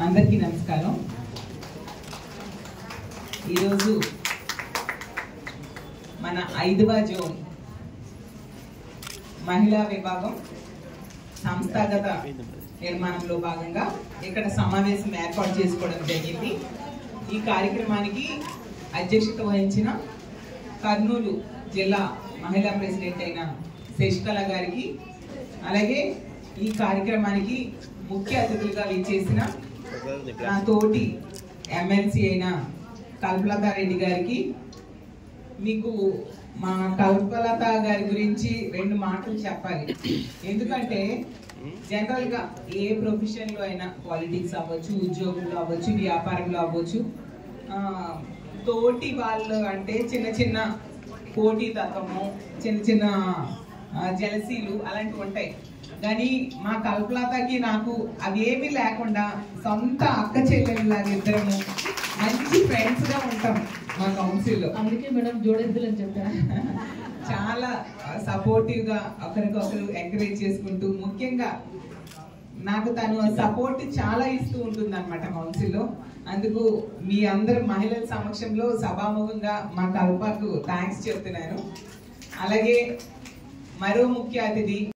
అందరికీ నమస్కారం. ఈరోజు మన 5వ జోన్ మహిళా విభాగం సంస్థాగత నిర్మాణంలో భాగంగా ఇక్కడ సమావేశం ఏర్పాటు చేసుకోవడం జరిగింది. ఈ కార్యక్రమానికి అధ్యక్షత వహించిన కర్నూలు జిల్లా మహిళా ప్రెసిడెంట్ అయిన శశికళ గారికి, అలాగే ఈ కార్యక్రమానికి ముఖ్య అతిథులుగా విచ్చేసిన నా తోటి ఎమ్మెల్సీ అయిన కల్పలతా రెడ్డి గారికి, మీకు మా కల్పలతా గారి గురించి 2 మాటలు చెప్పాలి. ఎందుకంటే జనరల్ గా ఏ ప్రొఫెషన్ లో అయినా, పాలిటిక్స్ అవ్వచ్చు, ఉద్యోగంలో అవ్వచ్చు, వ్యాపారంలో అవ్వచ్చు, తోటి వాళ్ళు అంటే చిన్న చిన్న పోటీ తత్వము, చిన్న చిన్న జలసీలు అలాంటివి ఉంటాయి. కానీ మా కల్పలతకి నాకు అవి ఏమీ లేకుండా సొంత అక్క చెల్లెళ్ళలాగా ఇద్దరము మంచి ఫ్రెండ్స్ గా ఉంటాం మా కౌన్సిల్లో. అందుకే మేడం జోడెద్దులని చెప్పారు. చాలా సపోర్టివ్ గా ఒకరికొకరు ఎంకరేజ్ చేసుకుంటూ, ముఖ్యంగా నాకు తను సపోర్ట్ చాలా ఇస్తూ ఉంటుంది అనమాట కౌన్సిల్లో. అందుకు మీ అందరు మహిళల సమక్షంలో సభాముఖంగా మా కల్పకు థ్యాంక్స్ చెప్తున్నాను. అలాగే మరో ముఖ్య అతిథి